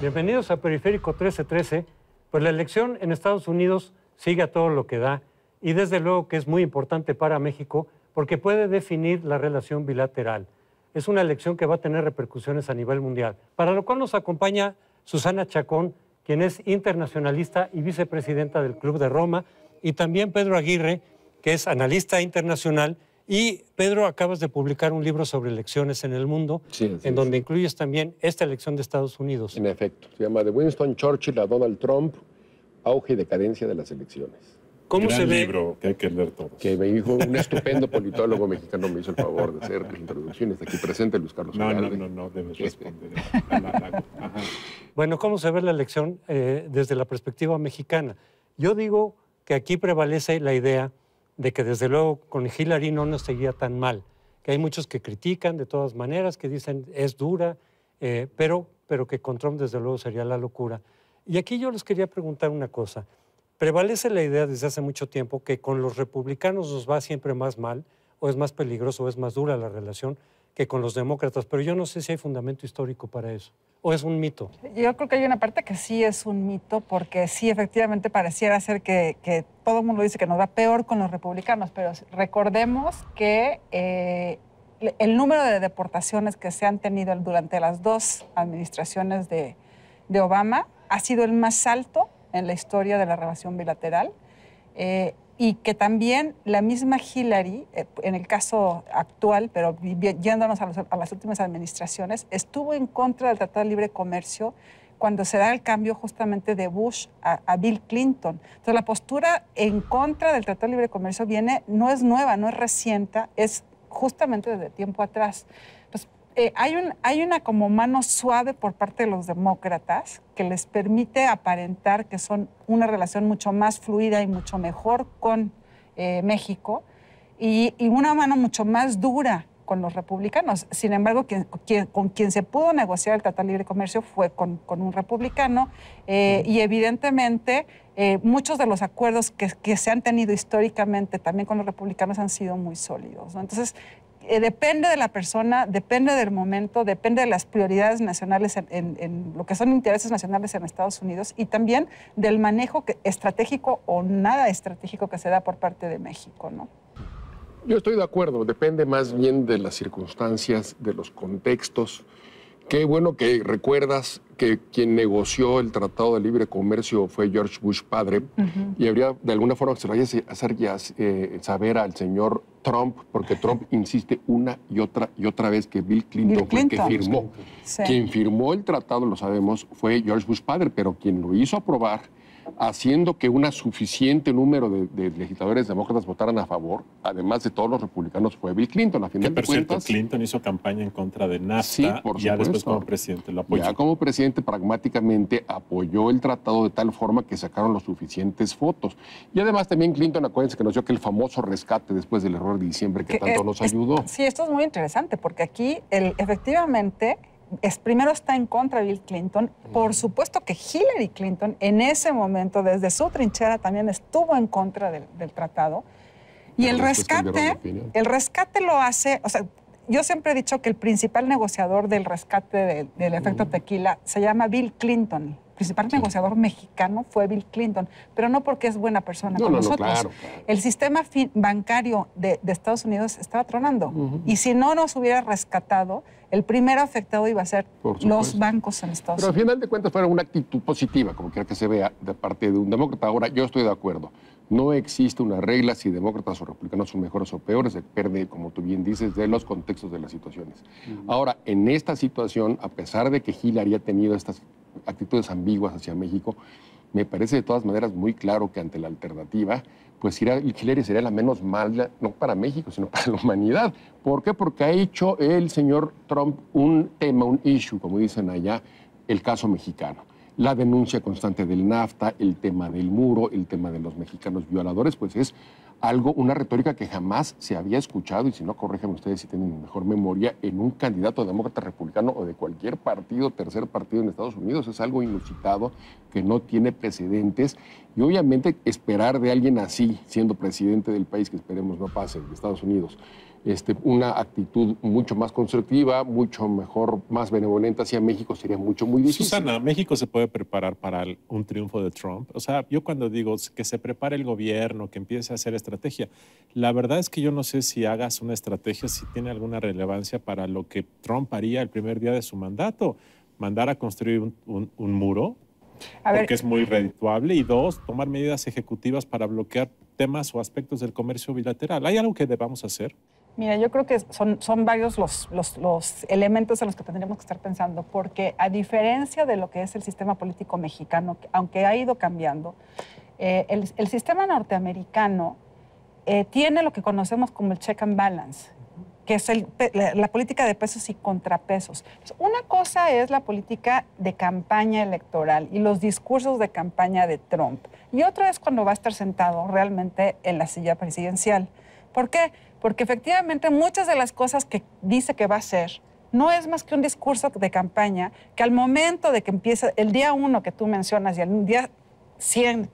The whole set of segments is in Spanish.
Bienvenidos a Periférico 1313. Pues la elección en Estados Unidos sigue a todo lo que da y desde luego que es muy importante para México porque puede definir la relación bilateral. Es una elección que va a tener repercusiones a nivel mundial, para lo cual nos acompaña Susana Chacón, quien es internacionalista y vicepresidenta del Club de Roma, y también Pedro Aguirre, que es analista internacional. Y Pedro, acabas de publicar un libro sobre elecciones en el mundo, sí, en donde incluyes también esta elección de Estados Unidos. En efecto, se llama De Winston Churchill a Donald Trump, auge y decadencia de las elecciones. ¿Cómo Gran se ve? libro que hay que leer todos. Que me dijo un estupendo politólogo mexicano, me hizo el favor de hacer introducciones. Aquí presente Luis Carlos Ugalde. No, debes responder. Bueno, ¿cómo se ve la elección desde la perspectiva mexicana? Yo digo que aquí prevalece la idea de que desde luego con Hillary no nos seguía tan mal, que hay muchos que critican de todas maneras, que dicen es dura, pero que con Trump desde luego sería la locura. Y aquí yo les quería preguntar una cosa. Prevalece la idea desde hace mucho tiempo que con los republicanos nos va siempre más mal, o es más peligroso, o es más dura la relación que con los demócratas, pero yo no sé si hay fundamento histórico para eso, o es un mito. Yo creo que hay una parte que sí es un mito, porque sí, efectivamente, pareciera ser que todo el mundo dice que nos va peor con los republicanos, pero recordemos que el número de deportaciones que se han tenido durante las dos administraciones de Obama ha sido el más alto en la historia de la relación bilateral, y que también la misma Hillary, en el caso actual, pero yéndonos a las últimas administraciones, estuvo en contra del Tratado de Libre Comercio cuando se da el cambio justamente de Bush a Bill Clinton. Entonces, la postura en contra del Tratado de Libre Comercio no es nueva, no es reciente, es justamente desde tiempo atrás. Entonces, hay una como mano suave por parte de los demócratas que les permite aparentar que son una relación mucho más fluida y mucho mejor con México, y una mano mucho más dura con los republicanos. Sin embargo, con quien se pudo negociar el Tratado de Libre Comercio fue con un republicano, y evidentemente muchos de los acuerdos que se han tenido históricamente también con los republicanos han sido muy sólidos, ¿no? Entonces, depende de la persona, depende del momento, depende de las prioridades nacionales en lo que son intereses nacionales en Estados Unidos, y también del manejo estratégico o nada estratégico que se da por parte de México, ¿no? Yo estoy de acuerdo, depende más bien de las circunstancias, de los contextos. Qué bueno que recuerdas que quien negoció el Tratado de Libre Comercio fue George Bush padre, y habría de alguna forma que se lo vaya a hacer saber al señor Trump, porque Trump insiste una y otra vez que Bill Clinton fue el que firmó. Sí. Quien firmó el tratado, lo sabemos, fue George Bush padre, pero quien lo hizo aprobar, haciendo que un suficiente número de legisladores demócratas votaran a favor, además de todos los republicanos, fue Bill Clinton. A final de cuentas, Clinton hizo campaña en contra de NAFTA, sí, por y ya supuesto. Después como presidente lo apoyó. Ya como presidente pragmáticamente apoyó el tratado de tal forma que sacaron los suficientes votos. Y además también Clinton, acuérdense que nos dio aquel famoso rescate después del error de diciembre que tanto nos ayudó. Sí, esto es muy interesante porque aquí efectivamente primero está en contra de Bill Clinton. Por supuesto que Hillary Clinton en ese momento, desde su trinchera, también estuvo en contra del tratado. Y el rescate lo hace, o sea, yo siempre he dicho que el principal negociador del rescate del efecto tequila se llama Bill Clinton. El principal negociador mexicano fue Bill Clinton, pero no porque es buena persona con nosotros. Claro. El sistema bancario de Estados Unidos estaba tronando. Y si no nos hubiera rescatado, el primero afectado iba a ser los bancos en Estados Unidos. Pero al final de cuentas fue una actitud positiva, como quiera que se vea, de parte de un demócrata. Ahora, yo estoy de acuerdo. No existe una regla si demócratas o republicanos son mejores o peores, depende, como tú bien dices, de los contextos de las situaciones. Ahora, en esta situación, a pesar de que Hillary ha tenido estas actitudes ambiguas hacia México, me parece de todas maneras muy claro que ante la alternativa, pues Hillary sería la menos mala, no para México, sino para la humanidad. ¿Por qué? Porque ha hecho el señor Trump un tema, un issue, como dicen allá, el caso mexicano. La denuncia constante del NAFTA, el tema del muro, el tema de los mexicanos violadores, pues es una retórica que jamás se había escuchado, y si no, corríjanme ustedes si tienen mejor memoria, en un candidato demócrata republicano o de cualquier partido, tercer partido en Estados Unidos. Es algo inusitado que no tiene precedentes, y obviamente esperar de alguien así, siendo presidente del país, que esperemos no pase, de Estados Unidos, una actitud mucho más constructiva, mucho mejor, más benevolente hacia México, sería muy difícil. Susana, ¿México se puede preparar para un triunfo de Trump? O sea, yo cuando digo que se prepare el gobierno, que empiece a hacer estrategia, la verdad es que yo no sé si hagas una estrategia, si tiene alguna relevancia para lo que Trump haría el primer día de su mandato, mandar a construir un muro, porque es muy redituable, y dos, tomar medidas ejecutivas para bloquear temas o aspectos del comercio bilateral. ¿Hay algo que debamos hacer? Mira, yo creo que son varios los elementos en los que tendríamos que estar pensando, porque a diferencia de lo que es el sistema político mexicano, aunque ha ido cambiando, el sistema norteamericano tiene lo que conocemos como el check and balance, que es la política de pesos y contrapesos. Una cosa es la política de campaña electoral y los discursos de campaña de Trump, y otra es cuando va a estar sentado realmente en la silla presidencial. ¿Por qué? Porque efectivamente muchas de las cosas que dice que va a hacer no es más que un discurso de campaña que al momento de que empieza el día 1 que tú mencionas y el día 100,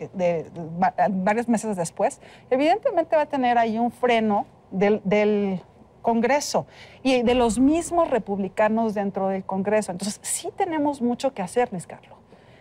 varios meses después, evidentemente va a tener ahí un freno del Congreso y de los mismos republicanos dentro del Congreso. Entonces, sí tenemos mucho que hacer, Luis Carlos.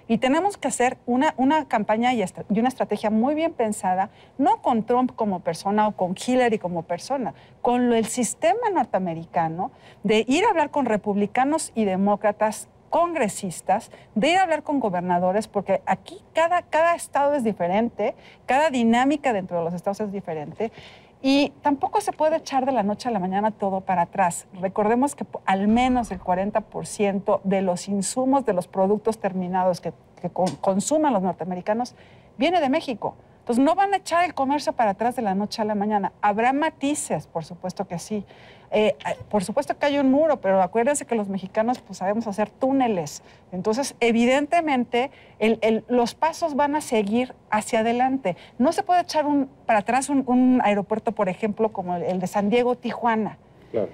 Y tenemos que hacer una campaña y una estrategia muy bien pensada, no con Trump como persona o con Hillary como persona, con el sistema norteamericano, de ir a hablar con republicanos y demócratas, congresistas, de ir a hablar con gobernadores, porque aquí cada estado es diferente, cada dinámica dentro de los estados es diferente. Y tampoco se puede echar de la noche a la mañana todo para atrás. Recordemos que al menos el 40% de los insumos, de los productos terminados que consuman los norteamericanos, viene de México. Entonces, no van a echar el comercio para atrás de la noche a la mañana. Habrá matices, por supuesto que sí. Por supuesto que hay un muro, pero acuérdense que los mexicanos pues, sabemos hacer túneles. Entonces, evidentemente, los pasos van a seguir hacia adelante. No se puede echar para atrás un aeropuerto, por ejemplo, como el de San Diego-Tijuana. Claro.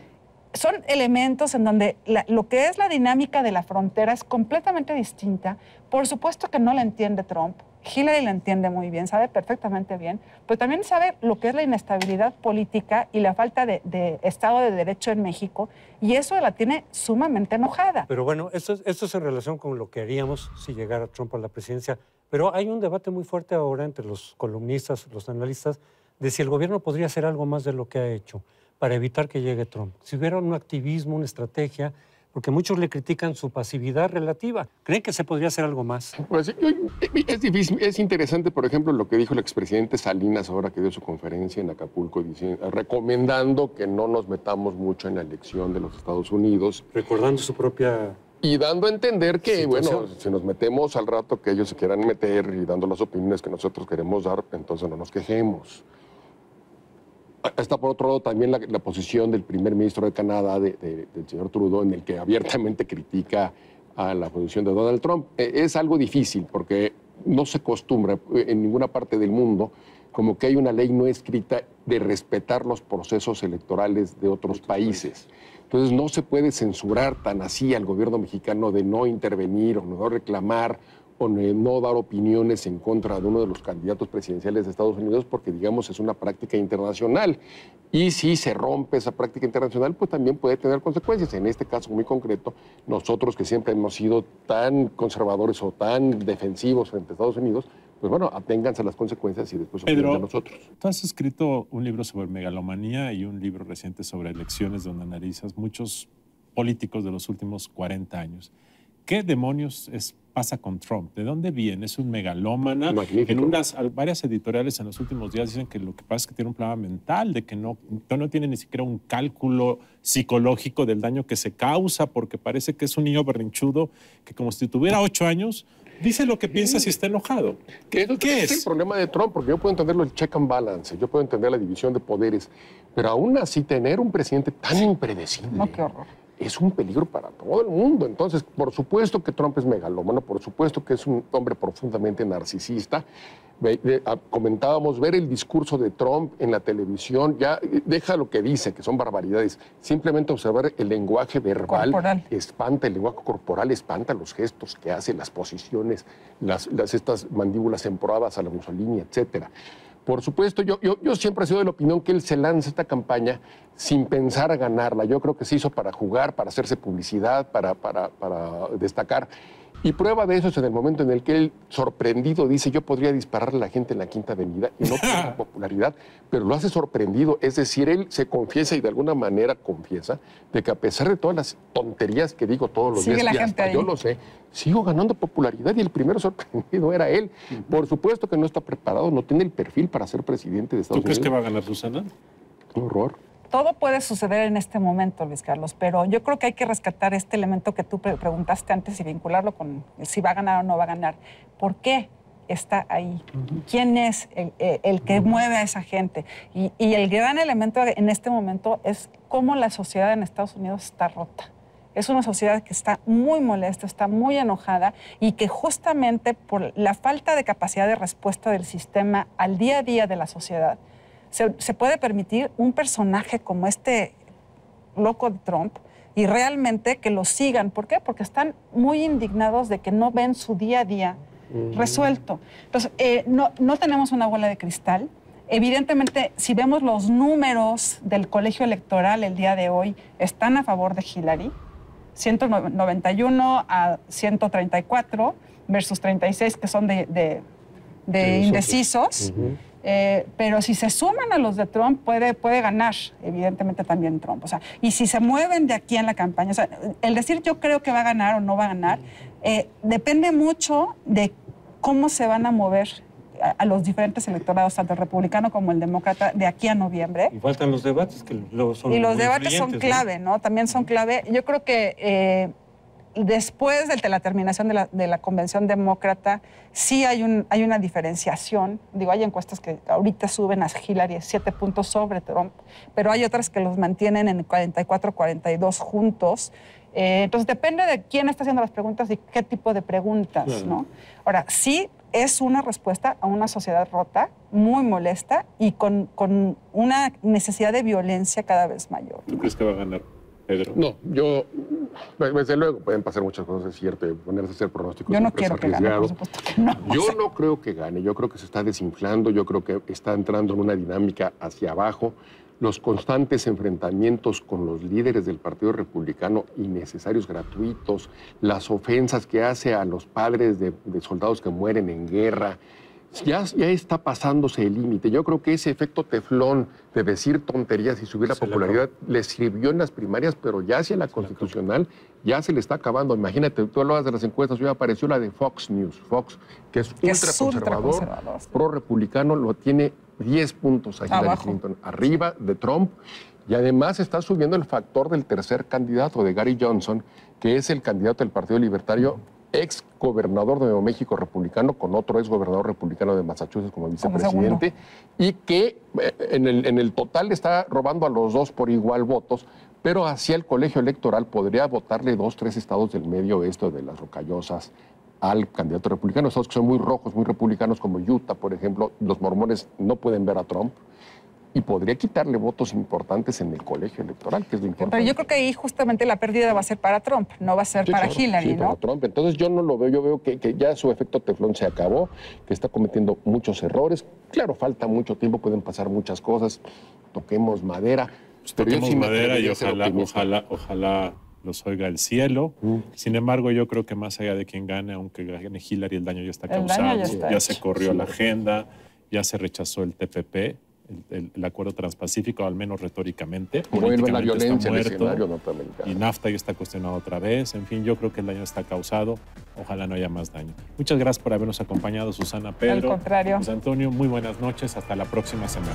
Son elementos en donde lo que es la dinámica de la frontera es completamente distinta. Por supuesto que no la entiende Trump. Hillary la entiende muy bien, sabe perfectamente bien, pero también sabe lo que es la inestabilidad política y la falta de Estado de Derecho en México, y eso la tiene sumamente enojada. Pero bueno, esto es en relación con lo que haríamos si llegara Trump a la presidencia. Pero hay un debate muy fuerte ahora entre los columnistas, los analistas, de si el gobierno podría hacer algo más de lo que ha hecho para evitar que llegue Trump. Si hubiera un activismo, una estrategia, porque muchos le critican su pasividad relativa. ¿Creen que se podría hacer algo más? Pues, es difícil, es interesante, por ejemplo, lo que dijo el expresidente Salinas ahora que dio su conferencia en Acapulco, recomendando que no nos metamos mucho en la elección de los Estados Unidos. Recordando su propia... Y dando a entender que, situación. bueno, si nos metemos al rato que ellos se quieran meter y dando las opiniones que nosotros queremos dar, entonces no nos quejemos. Está por otro lado también la posición del primer ministro de Canadá, del señor Trudeau, en el que abiertamente critica a la posición de Donald Trump. Es algo difícil porque no se acostumbra en ninguna parte del mundo como que hay una ley no escrita de respetar los procesos electorales de otros países. Entonces no se puede censurar tan así al gobierno mexicano de no intervenir o no reclamar o no dar opiniones en contra de uno de los candidatos presidenciales de Estados Unidos porque, digamos, es una práctica internacional. Y si se rompe esa práctica internacional, pues también puede tener consecuencias. En este caso muy concreto, nosotros que siempre hemos sido tan conservadores o tan defensivos frente a Estados Unidos, pues bueno, aténganse a las consecuencias y después opinen de nosotros. Tú has escrito un libro sobre megalomanía y un libro reciente sobre elecciones donde analizas muchos políticos de los últimos 40 años. ¿Qué demonios pasa con Trump? ¿De dónde viene? ¿Es un megalómana? Magnífico. En varias editoriales en los últimos días dicen que lo que pasa es que tiene un problema mental, de que no tiene ni siquiera un cálculo psicológico del daño que se causa, porque parece que es un niño berrinchudo que como si tuviera 8 años, dice lo que piensa si está enojado. ¿Qué es el problema de Trump? Porque yo puedo entenderlo el check and balance, yo puedo entender la división de poderes, pero aún así tener un presidente tan impredecible... No, qué horror. Es un peligro para todo el mundo. Entonces, por supuesto que Trump es megalómano, por supuesto que es un hombre profundamente narcisista. Comentábamos ver el discurso de Trump en la televisión, ya deja lo que dice, que son barbaridades. Simplemente observar el lenguaje verbal corporal. Espanta, el lenguaje corporal espanta, los gestos que hace, las posiciones, estas mandíbulas emprobadas a la Mussolini, etcétera. Por supuesto, yo siempre he sido de la opinión que él se lanza esta campaña sin pensar a ganarla. Yo creo que se hizo para jugar, para hacerse publicidad, para destacar. Y prueba de eso es en el momento en el que él, sorprendido, dice: yo podría dispararle a la gente en la Quinta Avenida y no tiene la popularidad, pero lo hace sorprendido. Es decir, él se confiesa y de alguna manera confiesa de que a pesar de todas las tonterías que digo todos los días, y hasta yo lo sé, sigo ganando popularidad y el primero sorprendido era él. Por supuesto que no está preparado, no tiene el perfil para ser presidente de Estados Unidos. ¿Tú crees que va a ganar Susana? Qué horror. Todo puede suceder en este momento, Luis Carlos, pero yo creo que hay que rescatar este elemento que tú preguntaste antes y vincularlo con si va a ganar o no va a ganar. ¿Por qué está ahí? ¿Quién es el que mueve a esa gente? Y el gran elemento en este momento es cómo la sociedad en Estados Unidos está rota. Es una sociedad que está muy molesta, está muy enojada y que justamente por la falta de capacidad de respuesta del sistema al día a día de la sociedad, se puede permitir un personaje como este loco de Trump y realmente que lo sigan. ¿Por qué? Porque están muy indignados de que no ven su día a día resuelto. Entonces, no tenemos una bola de cristal. Evidentemente, si vemos los números del colegio electoral el día de hoy, están a favor de Hillary. 191 a 134 versus 36 que son de indecisos. Pero si se suman a los de Trump, puede ganar, evidentemente, también Trump. O sea, y si se mueven de aquí en la campaña, o sea, el decir yo creo que va a ganar o no va a ganar, depende mucho de cómo se van a mover a los diferentes electorados, tanto el republicano como el demócrata, de aquí a noviembre. Y faltan los debates, que luego son. Y los debates son clave, ¿no? También son clave. Yo creo que después de la terminación de la convención demócrata, sí hay una diferenciación. Digo, hay encuestas que ahorita suben a Hillary 7 puntos sobre Trump, pero hay otras que los mantienen en 44-42 juntos. Entonces, depende de quién está haciendo las preguntas y qué tipo de preguntas, ¿no? Ahora, sí es una respuesta a una sociedad rota, muy molesta y con una necesidad de violencia cada vez mayor. ¿Tú crees que va a ganar, Pedro? No, desde luego pueden pasar muchas cosas, es cierto, ponerse a hacer pronósticos. Yo no quiero que gane, por supuesto que no. Yo no creo que gane, yo creo que se está desinflando, yo creo que está entrando en una dinámica hacia abajo. Los constantes enfrentamientos con los líderes del Partido Republicano, innecesarios, gratuitos, las ofensas que hace a los padres de soldados que mueren en guerra, ya está pasándose el límite. Yo creo que ese efecto teflón de decir tonterías y subir la popularidad le sirvió en las primarias, pero ya hacia la constitucional ya se le está acabando. Imagínate, tú hablabas de las encuestas, hoy apareció la de Fox News, Fox, que es ultraconservador, pro-republicano, lo tiene 10 puntos a Hillary Clinton, arriba de Trump, y además está subiendo el factor del tercer candidato, de Gary Johnson, que es el candidato del Partido Libertario, ex gobernador de Nuevo México republicano, con otro ex gobernador republicano de Massachusetts como vicepresidente, y que en el total está robando a los dos por igual votos, pero hacia el colegio electoral podría votarle 2, 3 estados del medio oeste de las Rocallosas al candidato republicano. Estados que son muy rojos, muy republicanos, como Utah, por ejemplo. Los mormones no pueden ver a Trump y podría quitarle votos importantes en el colegio electoral, que es lo importante. Pero yo creo que ahí justamente la pérdida va a ser para Trump, no va a ser para Hillary, sí, ¿no? Para Trump. Entonces yo no lo veo, yo veo que ya su efecto teflón se acabó, que está cometiendo muchos errores. Claro, falta mucho tiempo, pueden pasar muchas cosas, toquemos madera. Pues toquemos madera y ojalá los oiga el cielo. Sin embargo, yo creo que más allá de quien gane, aunque gane Hillary, el daño ya está causado. Ya se corrió la agenda, ya se rechazó el TPP, el acuerdo transpacífico, al menos retóricamente. Vuelve la violencia está muerto, en el escenario norteamericano. Y NAFTA ya está cuestionado otra vez. En fin, yo creo que el daño está causado. Ojalá no haya más daño. Muchas gracias por habernos acompañado, Susana, Pedro. Al contrario. José Antonio, muy buenas noches. Hasta la próxima semana.